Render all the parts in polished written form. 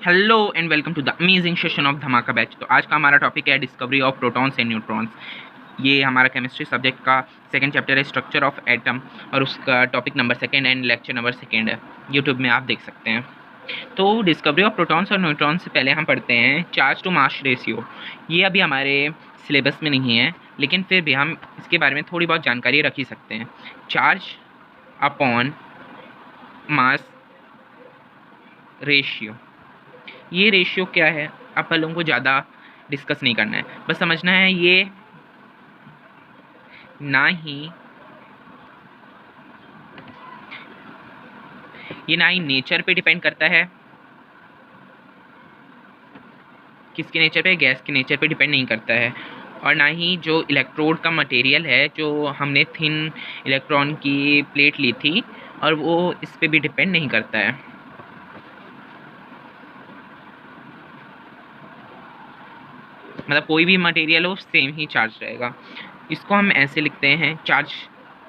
Hello and welcome to the amazing session of धमाका batch. तो आज का हमारा टॉपिक है discovery of protons and neutrons. ये हमारा केमिस्ट्री सब्जेक्ट का सेकंड चैप्टर है, स्ट्रक्चर ऑफ एटम, और उसका topic number second and lecture number second है। यूट्यूब में आप देख सकते हैं। तो डिस्कवरी ऑफ प्रोटॉन्स और न्यूट्रॉन्स से पहले हम पढ़ते हैं चार्ज टू मास रेशियो। ये अभी हमारे सिलेबस में नहीं है, लेकिन फिर भी हम इसके बारे में थोड़ी बहुत जानकारी रख ही सकते हैं। चार्ज अपॉन मास रेशियो, ये रेशियो क्या है आप लोगों को ज़्यादा डिस्कस नहीं करना है, बस समझना है ये ना ही नेचर पे डिपेंड करता है। किसके नेचर पे? गैस के नेचर पे डिपेंड नहीं करता है। और ना ही जो इलेक्ट्रोड का मटेरियल है, जो हमने थिन इलेक्ट्रॉन की प्लेट ली थी, और वो इस पे भी डिपेंड नहीं करता है। मतलब कोई भी मटेरियल हो सेम ही चार्ज रहेगा। इसको हम ऐसे लिखते हैं, चार्ज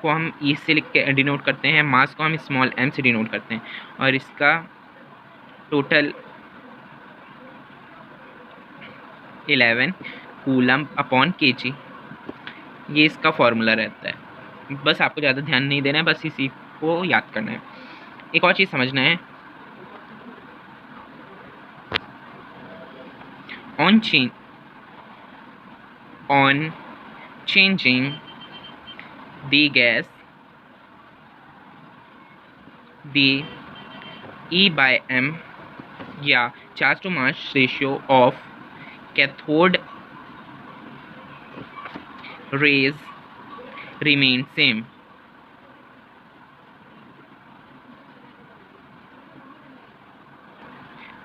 को हम ई से लिख के डिनोट करते हैं, मास को हम स्मॉल m से डिनोट करते हैं, और इसका टोटल 11 कूलम अपॉन kg, ये इसका फॉर्मूला रहता है। बस आपको ज़्यादा ध्यान नहीं देना है, बस इसी को याद करना है। एक और चीज़ समझना है, on changing the gas, the E by m या charge to mass ratio of cathode rays remain same.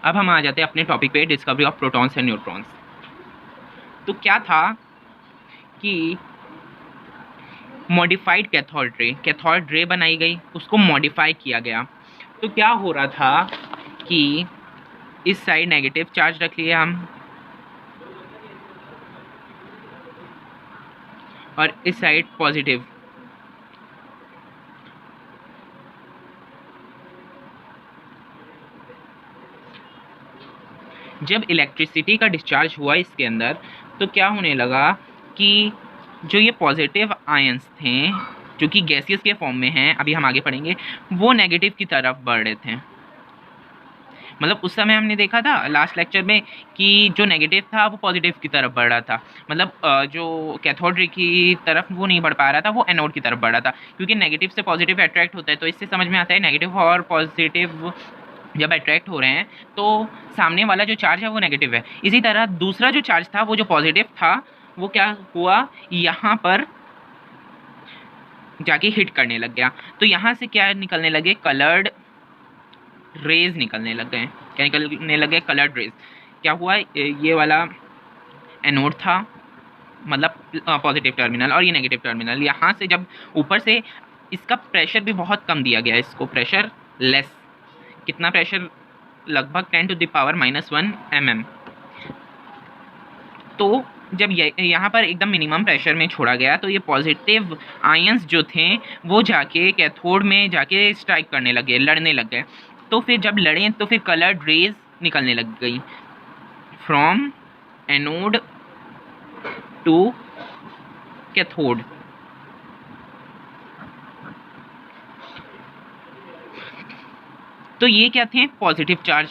अब हम आ जाते हैं अपने टॉपिक पे, discovery of protons and neutrons. तो क्या था कि मॉडिफाइड कैथोड रे बनाई गई, उसको मॉडिफाई किया गया। तो क्या हो रहा था कि इस साइड नेगेटिव चार्ज रख लिया हम, और इस साइड पॉजिटिव। जब इलेक्ट्रिसिटी का डिस्चार्ज हुआ इसके अंदर, तो क्या होने लगा कि जो ये पॉजिटिव आयंस थे, जो कि गैसियस के फॉर्म में हैं, अभी हम आगे पढ़ेंगे, वो नेगेटिव की तरफ बढ़ रहे थे। मतलब उस समय हमने देखा था लास्ट लेक्चर में कि जो नेगेटिव था वो पॉजिटिव की तरफ बढ़ रहा था। मतलब जो कैथोड रे की तरफ वो नहीं बढ़ पा रहा था, वो एनोड की तरफ बढ़ रहा था, क्योंकि नेगेटिव से पॉजिटिव अट्रैक्ट होता है। तो इससे समझ में आता है नेगेटिव और पॉजिटिव जब अट्रैक्ट हो रहे हैं तो सामने वाला जो चार्ज है वो नेगेटिव है। इसी तरह दूसरा जो चार्ज था, वो जो पॉजिटिव था, वो क्या हुआ, यहाँ पर जाके हिट करने लग गया। तो यहाँ से क्या निकलने लगे, कलर्ड रेज निकलने लग गए। क्या निकलने लगे? Coloured rays. क्या हुआ, ये वाला एनोड था, मतलब पॉजिटिव टर्मिनल, और ये नेगेटिव टर्मिनल। यहाँ से जब ऊपर से इसका प्रेशर भी बहुत कम दिया गया, इसको प्रेशर लेस। कितना प्रेशर? लगभग 10⁻⁻1 mm। तो जब यहाँ पर एकदम मिनिमम प्रेशर में छोड़ा गया, तो ये पॉजिटिव आयंस जो थे वो जाके कैथोड में जाके स्ट्राइक करने लगे, लड़ने लग गए। तो फिर जब लड़े तो फिर कलर्ड रेज निकलने लग गई फ्रॉम एनोड टू कैथोड। तो ये क्या थे? Positive charge.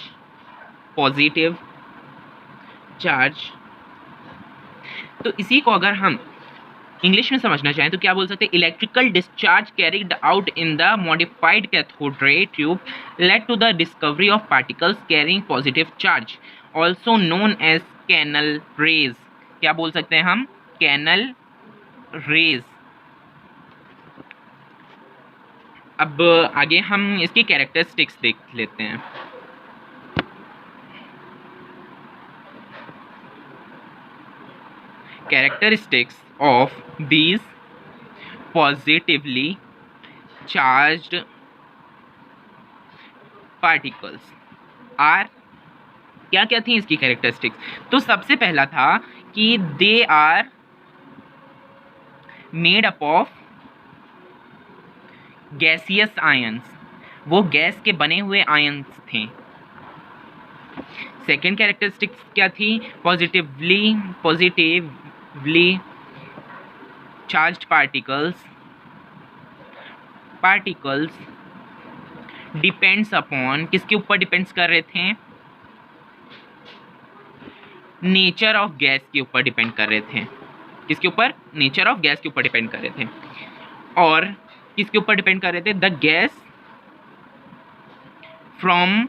तो इसी को अगर हम इंग्लिश में समझना चाहें तो क्या बोल सकते हैं? Electrical discharge carried out in the modified cathode ray tube led to the discovery of particles carrying positive charge, also known as canal rays. क्या बोल सकते हैं हम? Canal rays. अब आगे हम इसकी कैरेक्टरिस्टिक्स देख लेते हैं। Characteristics of these positively charged particles are, क्या क्या थी इसकी कैरेक्टरिस्टिक्स? तो सबसे पहला था कि they are made up of gaseous ions, वो गैस के बने हुए आयंस थे। सेकेंड कैरेक्टरिस्टिक्स क्या थी? Positively charged particles depends upon, किसके ऊपर डिपेंड्स कर रहे थे? नेचर ऑफ गैस के ऊपर डिपेंड कर रहे थे। किसके ऊपर? नेचर ऑफ गैस के ऊपर डिपेंड कर रहे थे। और किसके ऊपर डिपेंड कर रहे थे? द गैस फ्रॉम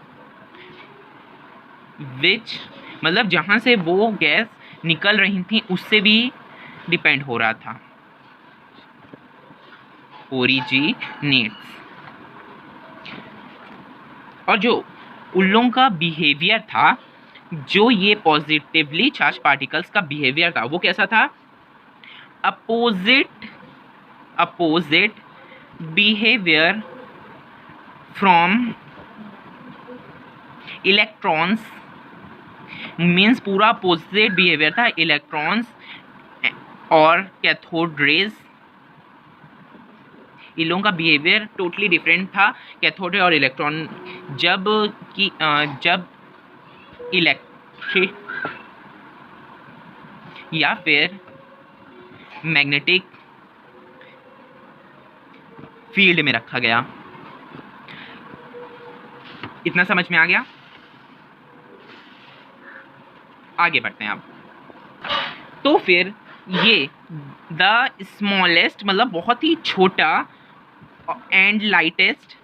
विच, मतलब जहां से वो गैस निकल रही थी उससे भी डिपेंड हो रहा था। ओरिजिनेट्स। और जो उन लोगों का बिहेवियर था, जो ये पॉजिटिवली चार्ज पार्टिकल्स का बिहेवियर था, वो कैसा था? Opposite behaviour from electrons, means पूरा अपोजिट बिहेवियर था इलेक्ट्रॉन्स और कैथोड रेज। इन लोगों का बिहेवियर टोटली डिफरेंट था, कैथोड और इलेक्ट्रॉन। जब इलेक्ट्रिक या फिर मैग्नेटिक फील्ड में रखा गया। इतना समझ में आ गया? आगे बढ़ते हैं अब। तो फिर ये द स्मॉलेस्ट, मतलब बहुत ही छोटा and lightest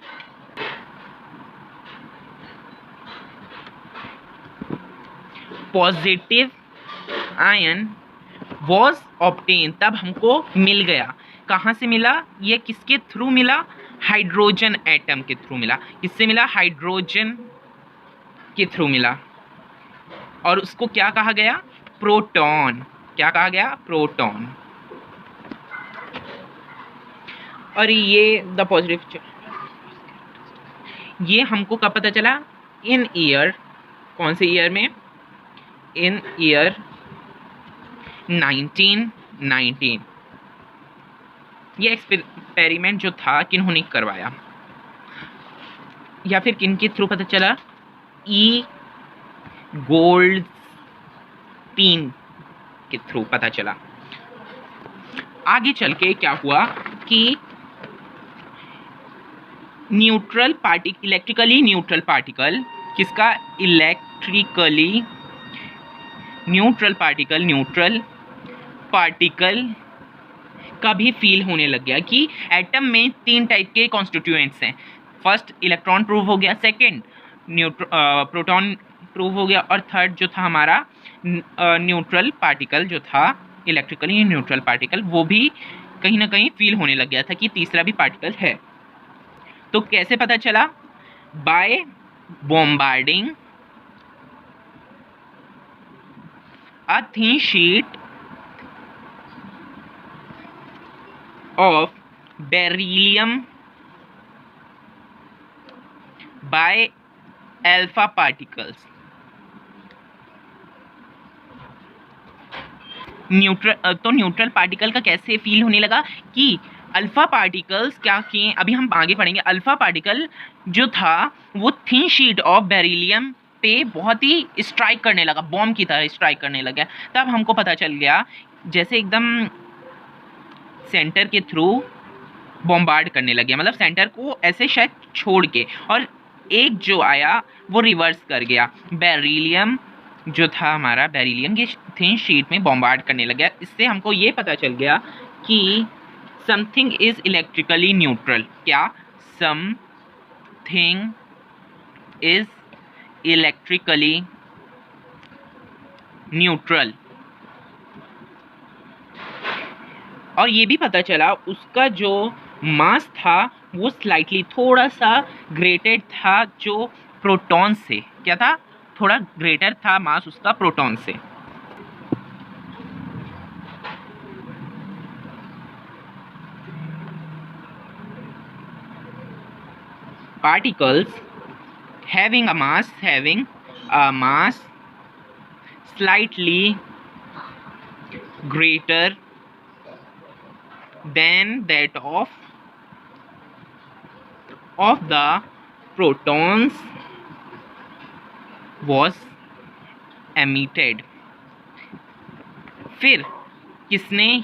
positive ion was obtain, तब हमको मिल गया। कहाँ से मिला? ये किसके थ्रू मिला? हाइड्रोजन एटम के थ्रू मिला। किससे मिला? हाइड्रोजन के थ्रू मिला। और उसको क्या कहा गया? प्रोटॉन। क्या कहा गया? प्रोटॉन। और ये द पॉजिटिव, ये हमको कब पता चला? इन ईयर, कौन से ईयर में? इन ईयर 1919। ये एक्सपेरिमेंट जो था किन्होंने करवाया, या फिर किन के थ्रू पता चला? ई गोल्डस्टीन के थ्रू पता चला। आगे चल के क्या हुआ कि neutral particle, electrically neutral particle, किसका? इलेक्ट्रिकली न्यूट्रल पार्टिकल का भी फील होने लग गया कि एटम में 3 टाइप के कॉन्स्टिट्यूएंट्स हैं। फर्स्ट इलेक्ट्रॉन प्रूव हो गया, सेकंड प्रोटॉन प्रूव हो गया, और थर्ड जो था हमारा न्यूट्रल पार्टिकल जो था, इलेक्ट्रिकली न्यूट्रल पार्टिकल, वो भी कहीं ना कहीं फील होने लग गया था कि तीसरा भी पार्टिकल है। तो कैसे पता चला? By bombarding a thin sheet of beryllium by alpha particles। Neutral particle का कैसे फील होने लगा कि अल्फा पार्टिकल्स क्या किए, अभी हम आगे पढ़ेंगे। अल्फा पार्टिकल जो था वो थिन शीट ऑफ बेरिलियम पे बहुत ही स्ट्राइक करने लगा, बॉम्ब की तरह स्ट्राइक करने लगा। तब हमको पता चल गया, जैसे एकदम सेंटर के थ्रू बॉम्बार्ड करने लगे, मतलब सेंटर को ऐसे शायद छोड़ के, और एक जो आया वो रिवर्स कर गया। बेरिलियम जो था हमारा, बेरिलियम की थिन शीट में बॉम्बार्ड करने लगा। इससे हमको ये पता चल गया कि समथिंग इज इलेक्ट्रिकली न्यूट्रल। क्या? Something is electrically neutral. और ये भी पता चला उसका जो मास था वो स्लाइटली थोड़ा सा ग्रेटेड था जो प्रोटॉन से। क्या था? थोड़ा ग्रेटर था मास उसका प्रोटॉन से। Particles having a mass slightly greater than that of the protons was emitted. फिर किसने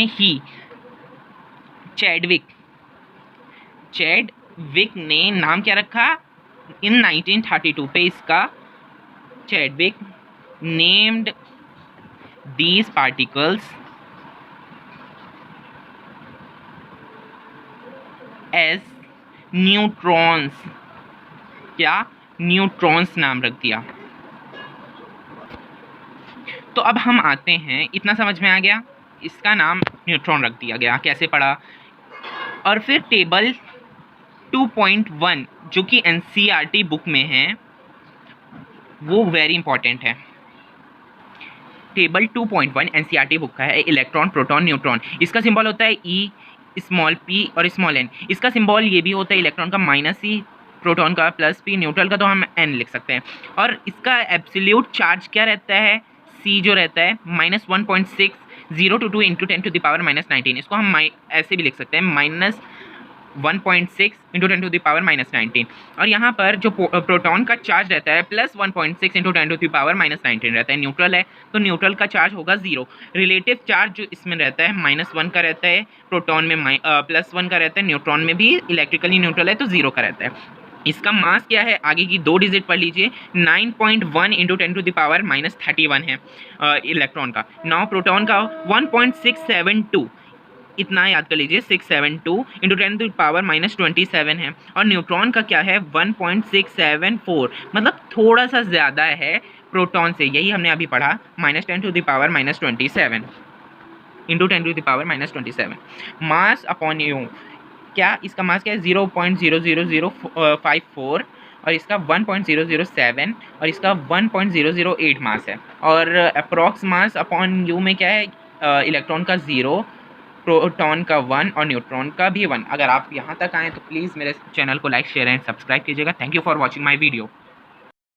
ही चैडविक ने नाम क्या रखा इन 1932 पे इसका? Chadwick named these particles as neutrons. क्या? न्यूट्रॉन्स नाम रख दिया। तो अब हम आते हैं, इतना समझ में आ गया, इसका नाम न्यूट्रॉन रख दिया गया, कैसे पढ़ा। और फिर टेबल 2.1 जो कि एनसीईआरटी बुक में है, वो वेरी इंपॉर्टेंट है। टेबल 2.1 एनसीईआरटी बुक का है, इलेक्ट्रॉन, प्रोटॉन, न्यूट्रॉन। इसका सिंबल होता है ई, स्मॉल पी और स्मॉल एन। इसका सिंबल ये भी होता है इलेक्ट्रॉन का -e, प्रोटॉन का +p, न्यूट्रल का तो हम n लिख सकते हैं। और इसका एब्सोल्यूट चार्ज क्या रहता है? c जो रहता है -1.6 022 × 10⁻⁻19। इसको हम ऐसे भी लिख सकते हैं -1.6 × 10⁻⁻19। और यहाँ पर जो प्रोटॉन का चार्ज रहता है +1.6 × 10⁻⁻19 रहता है। न्यूट्रल है तो न्यूट्रल का चार्ज होगा 0। रिलेटिव चार्ज जो इसमें रहता है -1 का रहता है, प्रोटॉन में +1 का रहता है, न्यूट्रॉन में भी इलेक्ट्रिकली न्यूट्रल है तो 0 का रहता है। इसका मास क्या है? आगे की 2 डिजिट पढ़ लीजिए, 9.1 × 10⁻⁻31 है इलेक्ट्रॉन का। नाउ प्रोटॉन का 1.672, इतना याद कर लीजिए, 672 × 10⁻⁻27 है। और न्यूट्रॉन का क्या है? 1.674, मतलब थोड़ा सा ज़्यादा है प्रोटॉन से। यही हमने अभी पढ़ा, -10⁻⁻27 × 10⁻⁻27 मास अपॉन यू। क्या इसका मास क्या है? 0.00054 और इसका 1.007 और इसका 1.008 मास है। और अप्रॉक्स मास अपॉन यू में क्या है? इलेक्ट्रॉन का 0, प्रोटॉन का 1 और न्यूट्रॉन का भी 1। अगर आप यहाँ तक आएँ तो प्लीज़ मेरे चैनल को लाइक, शेयर एंड सब्सक्राइब कीजिएगा। Thank you for watching my video.